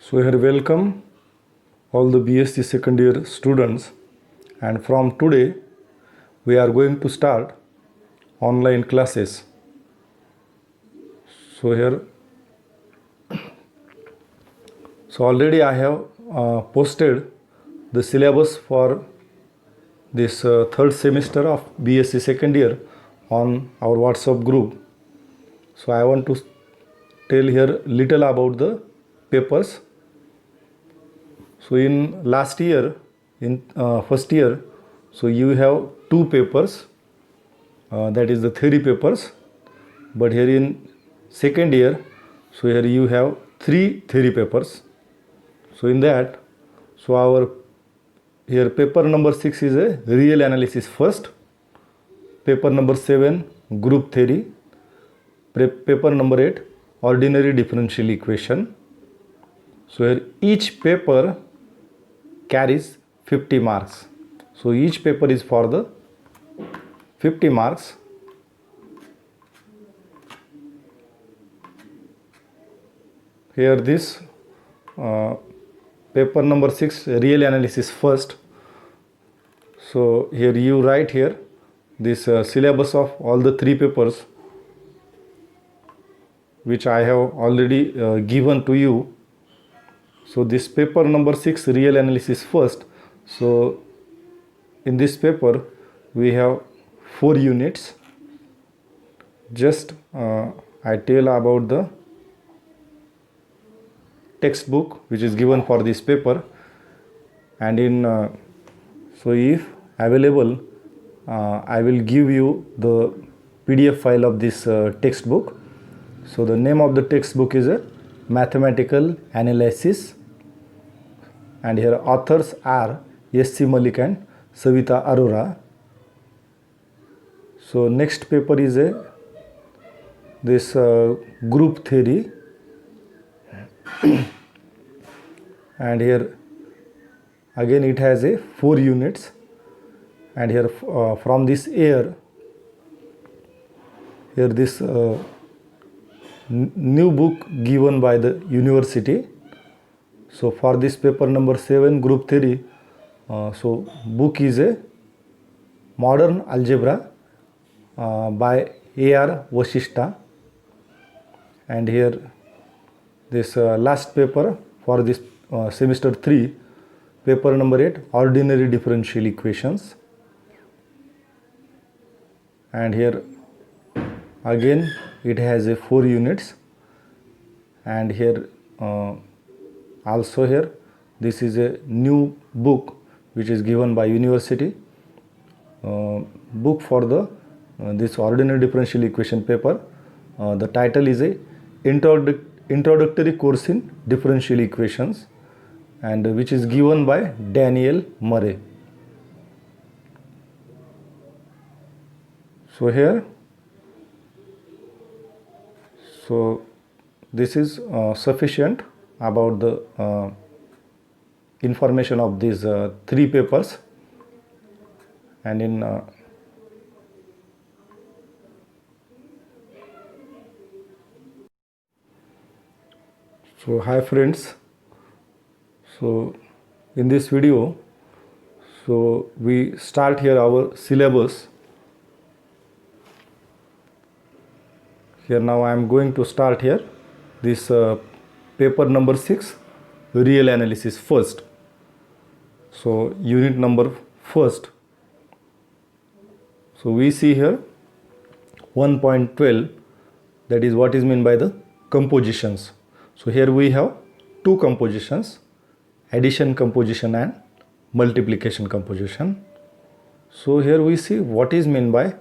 So here welcome all the BSc second year students, and from today we are going to start online classes. So here already I have posted the syllabus for this third semester of BSc second year on our WhatsApp group. So I want to tell here little about the papers. So in last year, in first year, so you have two papers, that is the theory papers. But here in second year, so here you have three theory papers. So in that, so our here paper number 6 is a real analysis first, paper number 7 group theory, paper number 8 ordinary differential equation. So here each paper carries 50 marks. So each paper is for the 50 marks. Here this paper number 6 real analysis first. So here you write here this syllabus of all the three papers which I have already given to you. So this paper number 6 real analysis first. So in this paper we have 4 units. Just I tell about the textbook which is given for this paper, and in so if available I will give you the PDF file of this textbook. So the name of the textbook is a mathematical analysis, and here authors are S.C. Malik and Savita Arora. So next paper is this group theory, and here again it has 4 units, and here from this year here this new book given by the university. So for this paper number 7 group theory, so book is a modern algebra by A.R. Vasishta, and here this last paper for this semester 3, paper number 8 ordinary differential equations, and here again it has 4 units, and here also here this is a new book which is given by university, book for the this ordinary differential equation paper. The title is a introductory course in differential equations, and which is given by Daniel Murray. So here so this is sufficient about the information of these 3 papers, and in so hi friends, so in this video so we start here our syllabus. Here now I am going to start here this paper number 6 real analysis first. So unit number first. So we see here 1.12, that is what is meant by the compositions. So here we have 2 compositions, addition composition and multiplication composition. So here we see what is meant by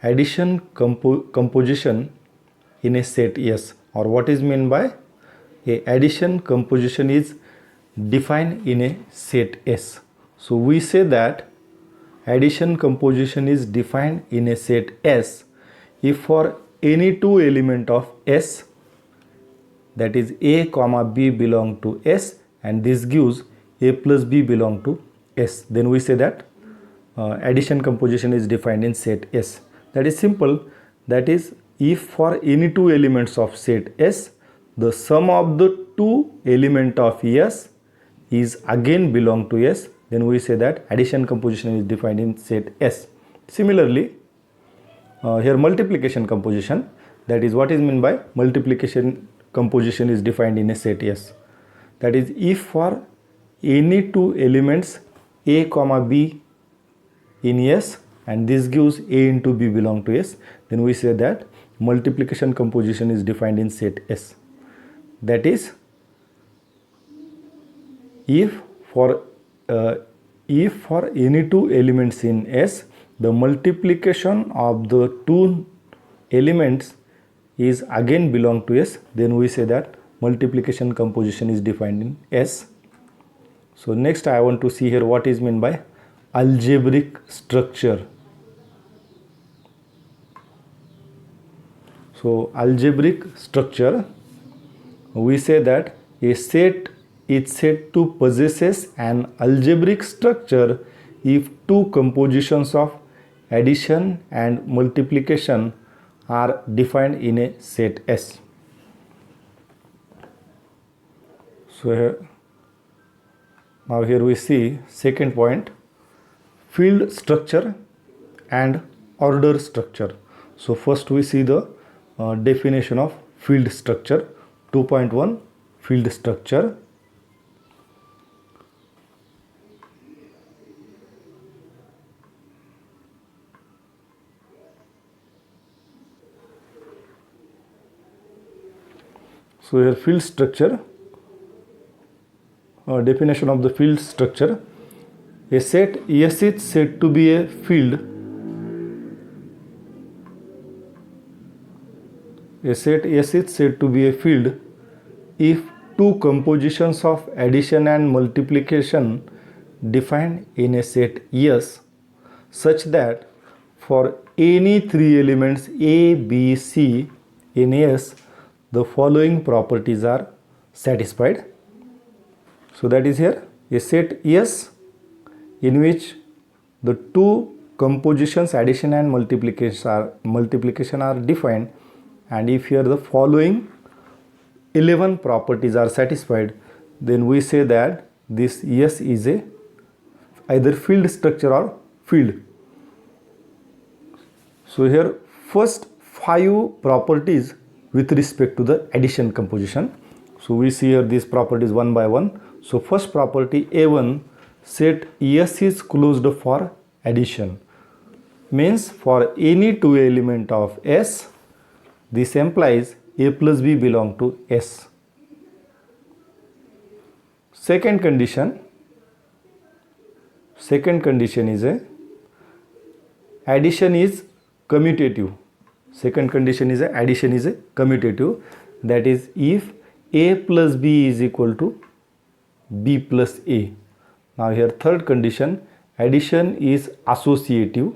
addition composition in a set S, or what is meant by a addition composition is defined in a set S. So we say that addition composition is defined in a set S if for any 2 element of S, that is A comma B belong to S, and this gives A plus B belong to S, then we say that addition composition is defined in set S. That is simple. That is, if for any 2 elements of set S, the sum of the two element of S is again belong to S, then we say that addition composition is defined in set S. Similarly, here multiplication composition, that is what is meant by multiplication composition is defined in a set S. That is, if for any two elements A comma B in S and this gives A into B belong to S, then we say that multiplication composition is defined in set S. That is, if for any two elements in S, the multiplication of the two elements is again belong to S, then we say that multiplication composition is defined in S. So next I want to see here what is meant by algebraic structure. So algebraic structure, we say that a set is said to possesses an algebraic structure if two compositions of addition and multiplication are defined in a set S. So here we see second point, field structure and order structure. So first we see the definition of field structure. 2.1 field structure. So here field structure, definition of the field structure. A set S is said to be a field. A set S is said to be a field if two compositions of addition and multiplication defined in a set S such that for any three elements A, B, C in S, the following properties are satisfied. So that is here a set S in which the two compositions addition and multiplication are defined, and if here the following 11 properties are satisfied, then we say that this S is a either field structure or field. So here first 5 properties with respect to the addition composition. So we see here these properties one by one. So first property A1, set S is closed for addition, means for any two element of S, this implies A plus B belong to S. Second condition is a addition is commutative. Second condition is a addition is a commutative, that is if A plus B is equal to B plus A. Now here third condition, addition is associative,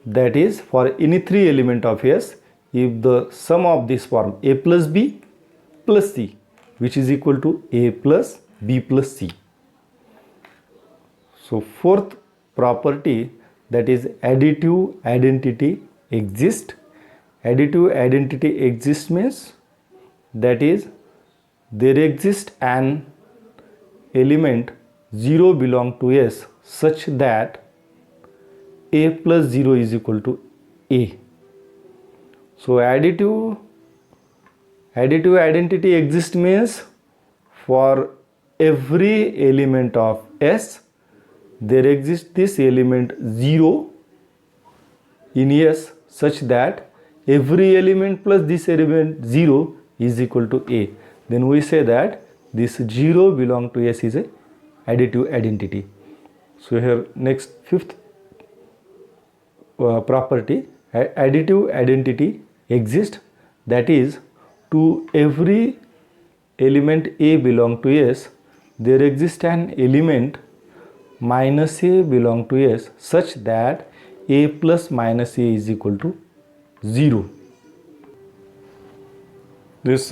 that is for any three element of S, if the sum of this form A plus B plus C, which is equal to A plus B plus C. So fourth property, that is additive identity exists. Additive identity exists means that is there exists an element 0 belong to S such that A plus 0 is equal to A. So additive identity exists means for every element of S there exists this element 0 in S such that every element plus this element 0 is equal to A. Then we say that this 0 belong to S is a additive identity. So here next fifth property, additive identity exists, that is to every element A belong to S there exists an element minus A belong to S such that A plus minus A is equal to 0. This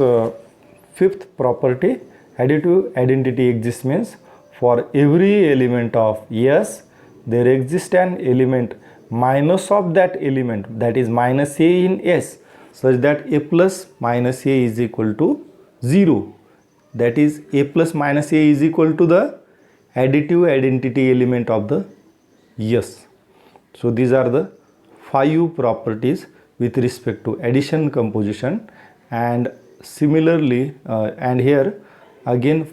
fifth property, additive identity exists means for every element of S there exists an element minus of that element, that is minus A in S, such that A plus minus A is equal to 0. That is, A plus minus A is equal to the additive identity element of the S. So these are the 5 properties with respect to addition composition. And similarly, and here again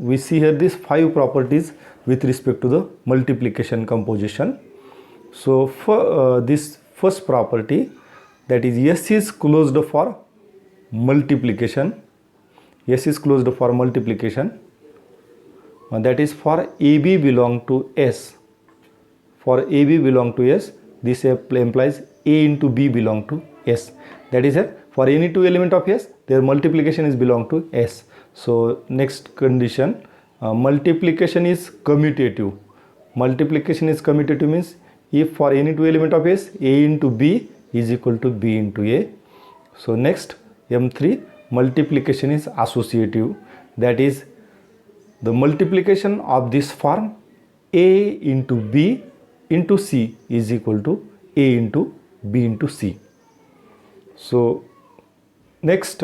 we see here these 5 properties with respect to the multiplication composition. So for this first property, that is S is closed for multiplication. S is closed for multiplication. That is for AB belong to S. For AB belong to S, this implies A into B belong to S. That is for any two element of S, their multiplication is belong to S. So next condition, multiplication is commutative. Multiplication is commutative means if for any two element of S, A into B is equal to B into A. So next, M3, multiplication is associative. That is, the multiplication of this form A into B into C is equal to A into B into C. So next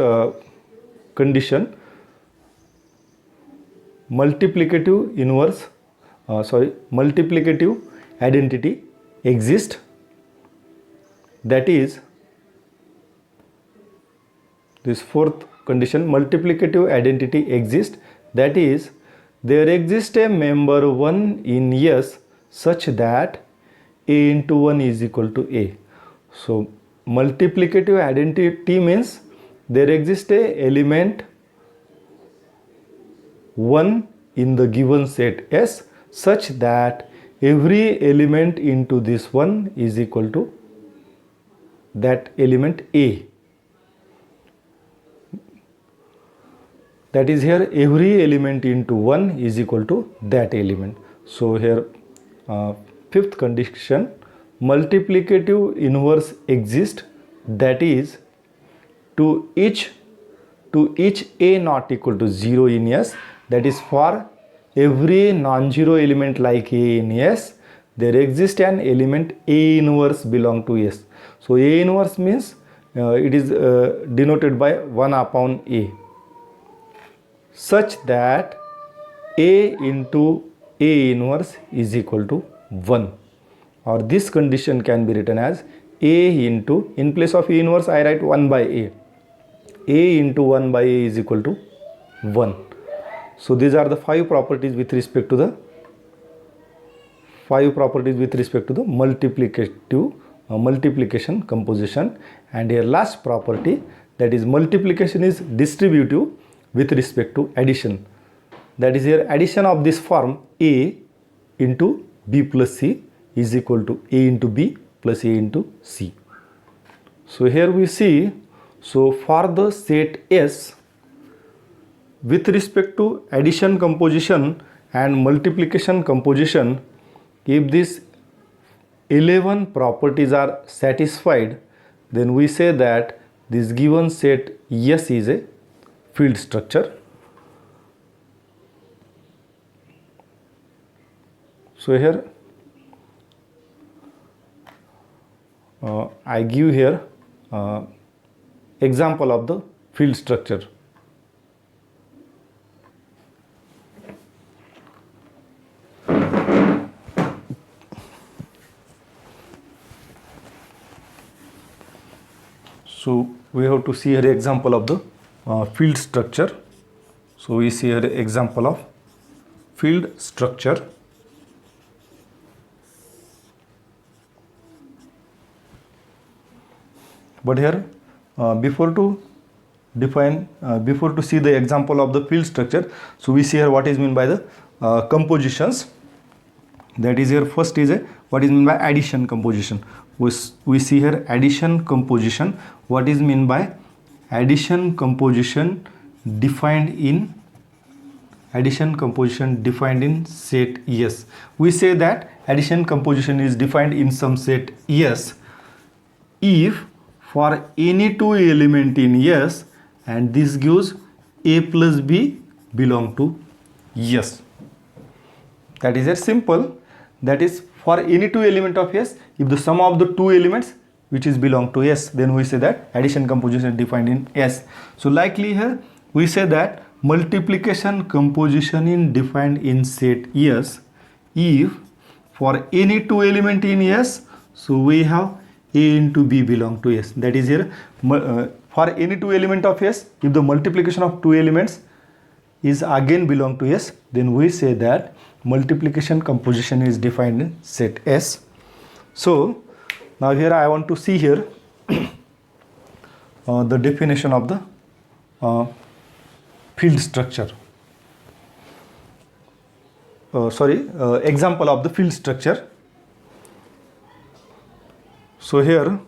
condition, multiplicative identity exists. That is, this fourth condition, multiplicative identity exists. That is, there exists a member 1 in S such that A into 1 is equal to A. So multiplicative identity means there exists a element 1 in the given set S such that every element into this 1 is equal to that element A. That is, here every element into 1 is equal to that element. So here fifth condition, multiplicative inverse exists. That is, to each A not equal to 0 in S, that is, for every non-zero element like A in S, there exists an element A inverse belong to S. So A inverse means it is denoted by 1 upon A, such that A into A inverse is equal to 1, or this condition can be written as A into, in place of A inverse I write 1 by A. A into 1 by A is equal to 1. So these are the 5 properties with respect to the multiplication composition. And here last property, that is, multiplication is distributive with respect to addition. That is, here addition of this form A into B plus C is equal to A into B plus A into C. So here we see, so for the set S, with respect to addition composition and multiplication composition, if these 11 properties are satisfied, then we say that this given set S is a field structure. So here I give here example of the field structure. So we have to see here example of the field structure. So we see here example of field structure. But here before to see the example of the field structure, so we see here what is meant by the compositions. That is, here first is a what is meant by addition composition. We see here addition composition. What is meant by addition composition defined in set S. We say that addition composition is defined in some set S if for any two element in S, and this gives A plus B belong to S. That is a simple. That is, for any two element of S, if the sum of the two elements which is belong to S, then we say that addition composition is defined in S. So likely here we say that multiplication composition is defined in set S if for any two element in S, so we have A into B belong to S. That is here for any two element of S, if the multiplication of two elements is again belong to S, then we say that multiplication composition is defined in set S. So now here I want to see here the definition of the field structure. Example of the field structure. So here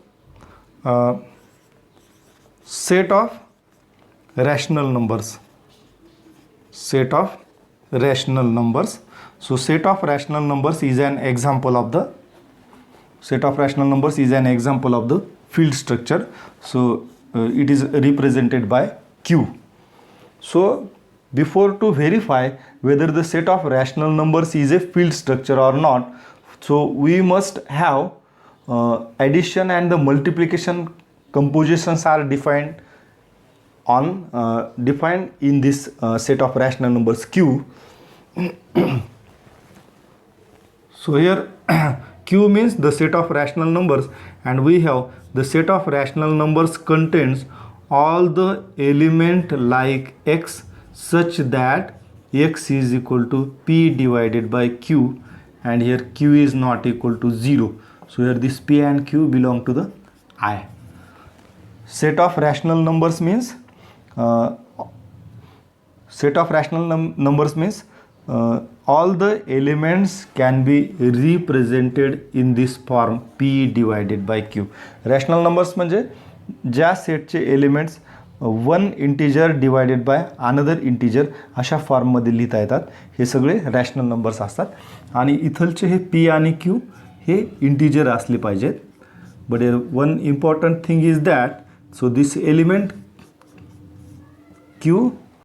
set of rational numbers. Set of rational numbers. So set of rational numbers is an example of the field structure. So it is represented by Q. So before to verify whether the set of rational numbers is a field structure or not, so we must have addition and the multiplication compositions are defined in this set of rational numbers Q. So here Q means the set of rational numbers, and we have the set of rational numbers contains all the element like X such that X is equal to P divided by Q, and here Q is not equal to 0. So here this P and Q belong to the I. Set of rational numbers means all the elements can be represented in this form P divided by Q. Rational numbers म्हणजे ज्या सेटचे elements one integer divided by another integer अशा फॉर्ममध्ये लिहिता येतात. हे सगळे rational numbers असतात. आणि इथलचे हे पी आणि क्यू हे इंटिजर असले पाहिजेत. But one important thing is that so this element Q